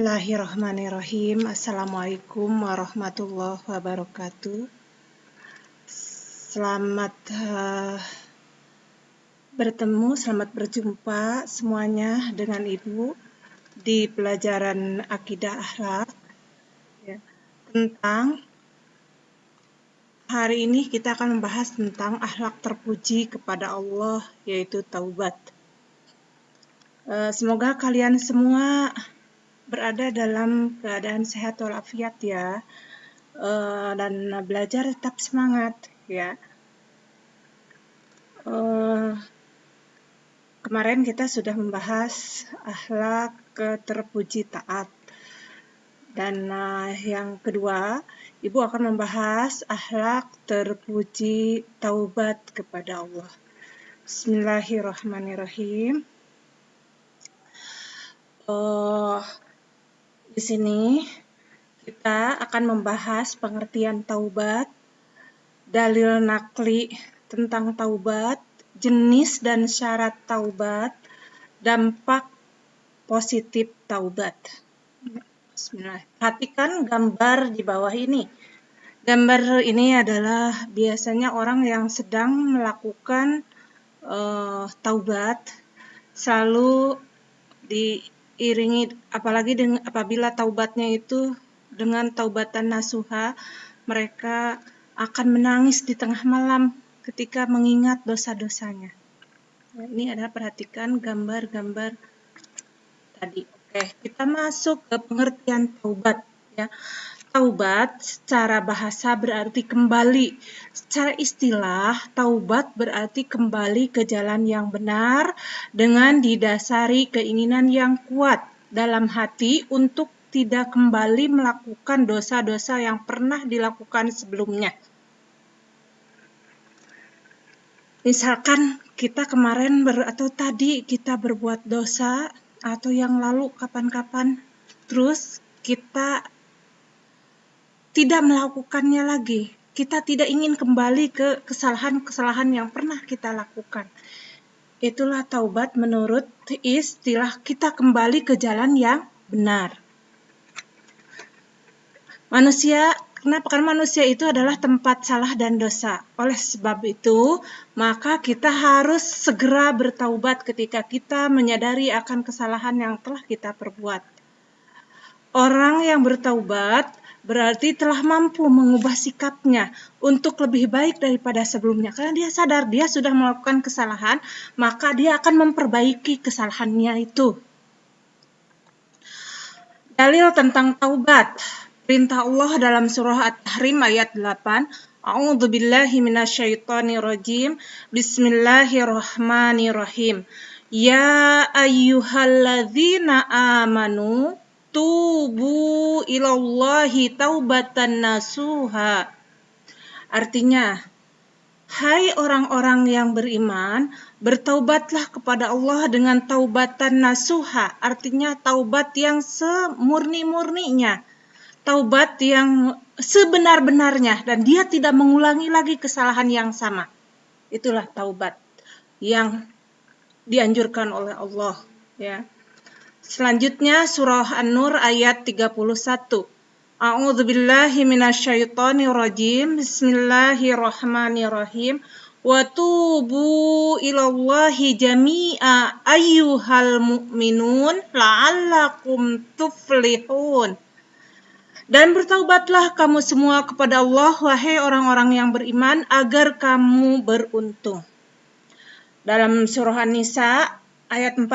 Bismillahirrahmanirrahim. Assalamualaikum warahmatullahi wabarakatuh. Selamat selamat berjumpa semuanya dengan Ibu di pelajaran Akidah Akhlak. Ya. Tentang hari ini kita akan membahas tentang akhlak terpuji kepada Allah, yaitu taubat. Semoga kalian semua berada dalam keadaan sehat walafiat ya. Dan belajar tetap semangat ya. Kemarin kita sudah membahas akhlak terpuji taat, dan yang kedua Ibu akan membahas akhlak terpuji taubat kepada Allah. Bismillahirrahmanirrahim. Di sini kita akan membahas pengertian taubat, dalil nakli tentang taubat, jenis dan syarat taubat, dampak positif taubat. Bismillah. Perhatikan gambar di bawah ini. Gambar ini adalah biasanya orang yang sedang melakukan taubat, selalu diiringi, apalagi apabila taubatnya itu dengan taubatan nasuha, mereka akan menangis di tengah malam ketika mengingat dosa-dosanya. Nah, ini adalah perhatikan gambar-gambar tadi. Oke, kita masuk ke pengertian taubat ya. Taubat secara bahasa berarti kembali. Secara istilah, taubat berarti kembali ke jalan yang benar dengan didasari keinginan yang kuat dalam hati untuk tidak kembali melakukan dosa-dosa yang pernah dilakukan sebelumnya. Misalkan kita kemarin atau tadi kita berbuat dosa, atau yang lalu kapan-kapan, terus kita tidak melakukannya lagi. Kita tidak ingin kembali ke kesalahan-kesalahan yang pernah kita lakukan. Itulah taubat menurut istilah, kita kembali ke jalan yang benar. Kenapa? Karena manusia itu adalah tempat salah dan dosa. Oleh sebab itu, maka kita harus segera bertaubat ketika kita menyadari akan kesalahan yang telah kita perbuat. Orang yang bertaubat berarti telah mampu mengubah sikapnya untuk lebih baik daripada sebelumnya. Karena dia sadar dia sudah melakukan kesalahan, maka dia akan memperbaiki kesalahannya itu. Dalil tentang taubat. Perintah Allah dalam surah At-Tahrim ayat 8. A'udzubillahi minasyaitonirrajim. Bismillahirrahmanirrahim. Ya ayyuhalladzina amanu tubu ilallahi taubatan nasuha. Artinya, hai orang-orang yang beriman, bertaubatlah kepada Allah dengan taubatan nasuha. Artinya taubat yang semurni-murninya, taubat yang sebenar-benarnya, dan dia tidak mengulangi lagi kesalahan yang sama. Itulah taubat yang dianjurkan oleh Allah ya. Selanjutnya surah An-Nur ayat 31. A'udzubillahi minasyaitonirrajim. Bismillahirrahmanirrahim. Wa tubu ilallahi jami'a ayyuhal mu'minun la'allakum tuflihun. Dan bertaubatlah kamu semua kepada Allah, wahai orang-orang yang beriman, agar kamu beruntung. Dalam surah An-Nisa ayat 48,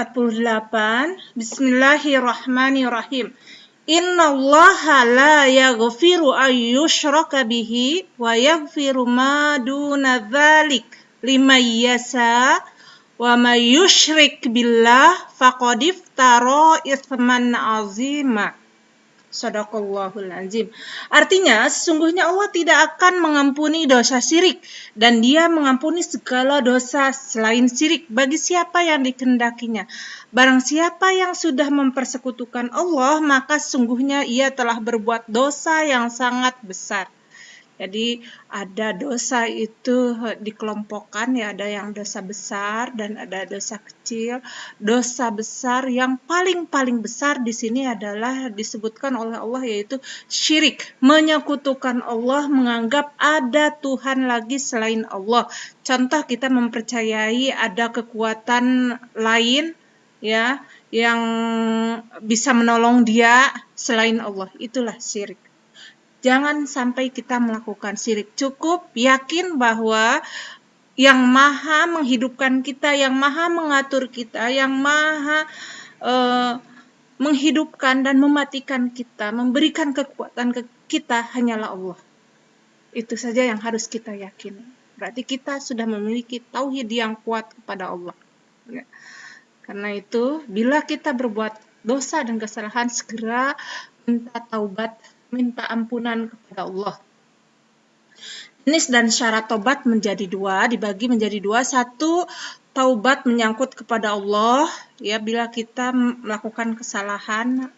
Bismillahirrahmanirrahim. Innallaha la yaghfiru ayyushraka bihi wa yaghfiru ma duna dzalik liman yasha wa may yusyrik billah faqad iftara itsman 'azima. Shadaqallahul azim. Artinya, sesungguhnya Allah tidak akan mengampuni dosa syirik, dan Dia mengampuni segala dosa selain syirik bagi siapa yang dikehendakinya. Barang siapa yang sudah mempersekutukan Allah, maka sesungguhnya ia telah berbuat dosa yang sangat besar. Jadi ada dosa itu dikelompokkan ya, ada yang dosa besar dan ada dosa kecil. Dosa besar yang paling besar di sini adalah disebutkan oleh Allah, yaitu syirik, menyekutukan Allah, menganggap ada Tuhan lagi selain Allah. Contoh, kita mempercayai ada kekuatan lain ya yang bisa menolong dia selain Allah. Itulah syirik. Jangan sampai kita melakukan syirik. Cukup yakin bahwa yang maha menghidupkan kita, yang maha mengatur kita, yang maha menghidupkan dan mematikan kita, memberikan kekuatan ke kita hanyalah Allah. Itu saja yang harus kita yakini. Berarti kita sudah memiliki tauhid yang kuat kepada Allah. Ya. Karena itu, bila kita berbuat dosa dan kesalahan, segera minta taubat, minta ampunan kepada Allah. Jenis dan syarat taubat menjadi dua, dibagi menjadi dua. Satu, taubat menyangkut kepada Allah, ya bila kita melakukan kesalahan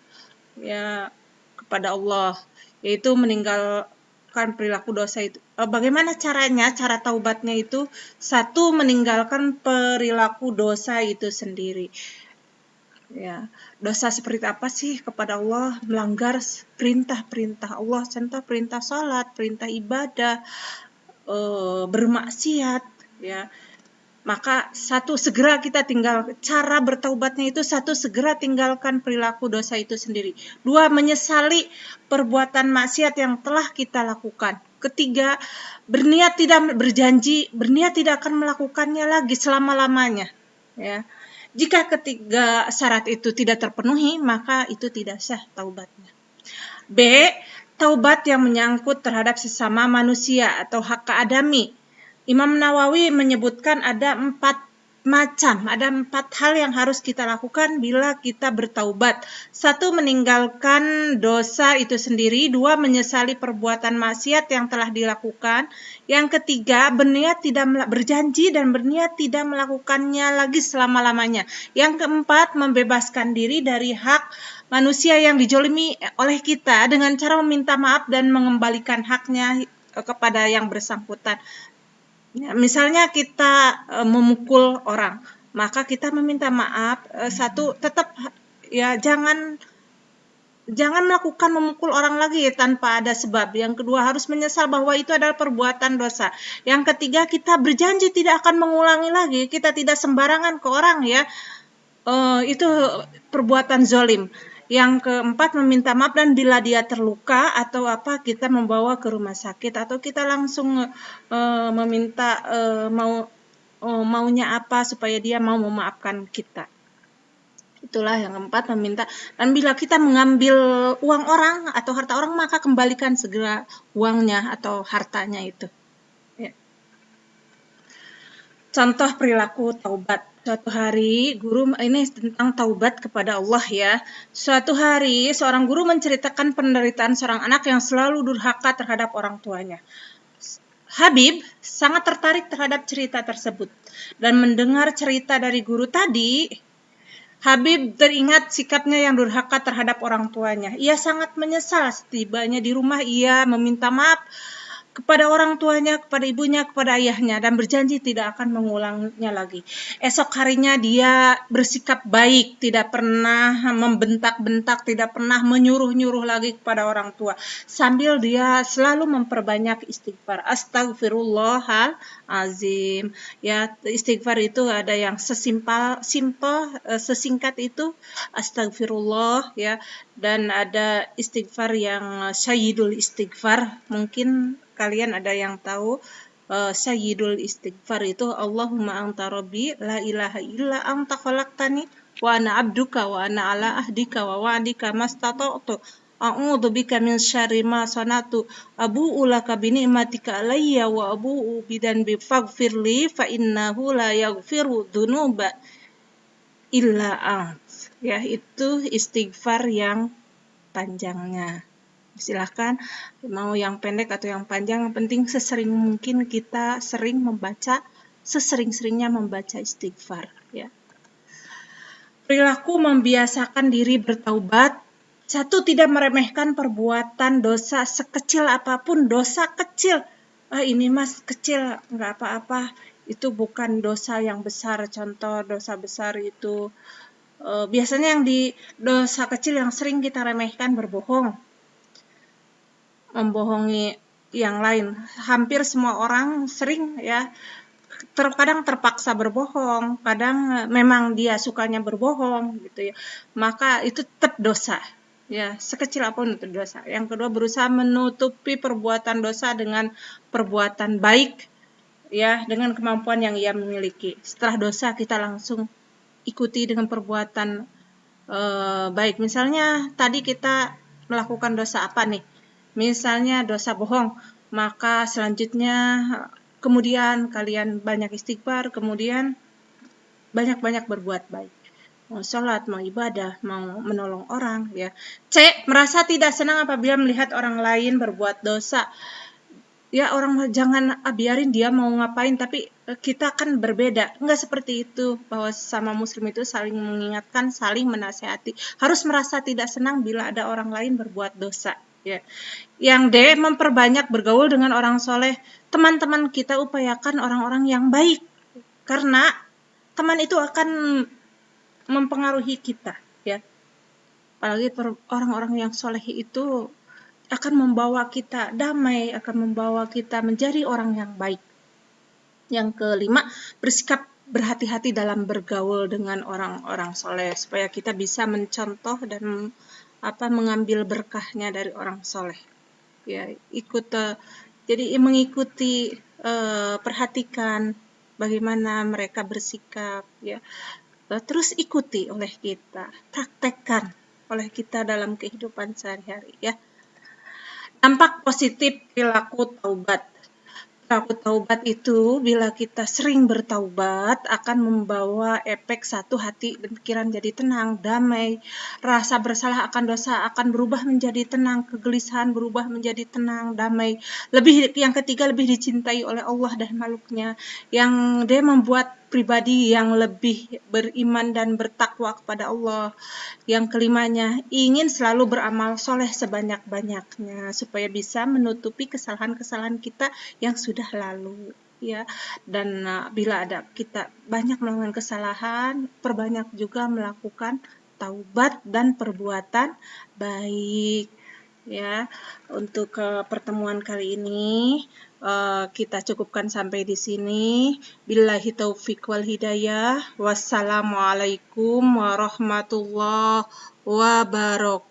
ya kepada Allah, yaitu meninggalkan perilaku dosa itu. Bagaimana caranya? Cara taubatnya itu, satu, meninggalkan perilaku dosa itu sendiri. Ya, dosa seperti apa sih kepada Allah? Melanggar perintah-perintah Allah, contoh perintah sholat, perintah ibadah, bermaksiat, ya. Maka satu, segera kita tinggal. Cara bertaubatnya itu, satu, segera tinggalkan perilaku dosa itu sendiri. Dua, menyesali perbuatan maksiat yang telah kita lakukan. Ketiga, berniat tidak akan melakukannya lagi selama-lamanya. Ya. Jika ketiga syarat itu tidak terpenuhi, maka itu tidak sah taubatnya. B. Taubat yang menyangkut terhadap sesama manusia atau hak keadami. Imam Nawawi menyebutkan ada 4 hal yang harus kita lakukan bila kita bertaubat. Satu, meninggalkan dosa itu sendiri. Dua, menyesali perbuatan maksiat yang telah dilakukan. Yang ketiga, berjanji dan berniat tidak melakukannya lagi selama-lamanya. Yang keempat, membebaskan diri dari hak manusia yang dijolimi oleh kita dengan cara meminta maaf dan mengembalikan haknya kepada yang bersangkutan. Ya, misalnya kita memukul orang, maka kita meminta maaf. Satu, tetap ya jangan melakukan memukul orang lagi tanpa ada sebab. Yang kedua, harus menyesal bahwa itu adalah perbuatan dosa. Yang ketiga, kita berjanji tidak akan mengulangi lagi. Kita tidak sembarangan ke orang ya. Itu perbuatan zolim. Yang keempat, meminta maaf, dan bila dia terluka atau apa, kita membawa ke rumah sakit atau kita langsung meminta maunya apa supaya dia mau memaafkan kita. Itulah yang keempat, meminta. Dan bila kita mengambil uang orang atau harta orang, maka kembalikan segera uangnya atau hartanya itu. Ya. Contoh perilaku taubat. Suatu hari, guru, ini tentang taubat kepada Allah ya. Suatu hari, seorang guru menceritakan penderitaan seorang anak yang selalu durhaka terhadap orang tuanya. Habib sangat tertarik terhadap cerita tersebut. Dan mendengar cerita dari guru tadi, Habib teringat sikapnya yang durhaka terhadap orang tuanya. Ia sangat menyesal. Setibanya di rumah, ia meminta maaf kepada orang tuanya, kepada ibunya, kepada ayahnya, dan berjanji tidak akan mengulanginya lagi. Esok harinya dia bersikap baik, tidak pernah membentak-bentak, tidak pernah menyuruh-nyuruh lagi kepada orang tua. Sambil dia selalu memperbanyak istighfar. Astagfirullahalazim. Ya, istighfar itu ada yang sesingkat itu astagfirullah ya, dan ada istighfar yang sayyidul istighfar. Mungkin kalian ada yang tahu sayyidul istighfar itu Allahumma anta rabbi la ilaha illa anta khalaqtani wa ana abduka wa ana ala ahdika wa wa'dika mastata'tu a'udzu bika min syarri ma sanatu abu'u laka bi ni'matika alayya wa abu'u bidanbi faghfirli fa innahu la yaghfiru dzunuba illa ant. Ya, itu istighfar yang panjangnya. Silahkan mau yang pendek atau yang panjang, yang penting sesering mungkin kita sesering-seringnya membaca istighfar ya. Perilaku membiasakan diri bertaubat Satu, tidak meremehkan perbuatan dosa sekecil apapun, dosa kecil. Ini mas kecil, nggak apa-apa. Itu bukan dosa yang besar. Contoh dosa besar itu biasanya yang di dosa kecil yang sering kita remehkan berbohong, membohongi yang lain. Hampir semua orang sering ya, terkadang terpaksa berbohong, kadang memang dia sukanya berbohong gitu ya. Maka itu tetap dosa. Ya, sekecil apapun itu dosa. Yang kedua, berusaha menutupi perbuatan dosa dengan perbuatan baik, ya, dengan kemampuan yang ia miliki. Setelah dosa kita langsung ikuti dengan perbuatan baik. Misalnya tadi kita melakukan dosa apa nih? Misalnya dosa bohong, maka selanjutnya kemudian kalian banyak istighfar, kemudian banyak-banyak berbuat baik. Mau sholat, mau ibadah, mau menolong orang, ya. C. Merasa tidak senang apabila melihat orang lain berbuat dosa. Ya, orang jangan biarin dia mau ngapain, tapi kita kan berbeda. Enggak seperti itu, bahwa sama muslim itu saling mengingatkan, saling menasehati. Harus merasa tidak senang bila ada orang lain berbuat dosa, ya. Yang D. Memperbanyak bergaul dengan orang soleh. Teman-teman kita upayakan orang-orang yang baik, karena teman itu akan mempengaruhi kita, ya. Apalagi orang-orang yang soleh itu akan membawa kita damai, akan membawa kita menjadi orang yang baik. Yang kelima, bersikap berhati-hati dalam bergaul dengan orang-orang soleh, supaya kita bisa mencontoh dan mengambil berkahnya dari orang soleh. Ya, jadi mengikuti, perhatikan bagaimana mereka bersikap, ya. Terus ikuti oleh kita, praktekkan oleh kita dalam kehidupan sehari-hari, ya. Dampak positif perilaku taubat. Perilaku taubat itu bila kita sering bertaubat akan membawa efek satu, hati dan pikiran jadi tenang, damai, rasa bersalah akan dosa akan berubah menjadi tenang, kegelisahan berubah menjadi tenang, damai. Yang ketiga, lebih dicintai oleh Allah dan makhluknya, yang dia membuat pribadi yang lebih beriman dan bertakwa kepada Allah. Yang kelimanya, ingin selalu beramal soleh sebanyak-banyaknya supaya bisa menutupi kesalahan-kesalahan kita yang sudah lalu, ya. Dan bila ada kita banyak melakukan kesalahan, perbanyak juga melakukan taubat dan perbuatan baik, ya. Untuk pertemuan kali ini kita cukupkan sampai di sini. Billahi taufiq wal hidayah. Wassalamualaikum warahmatullahi wabarakatuh.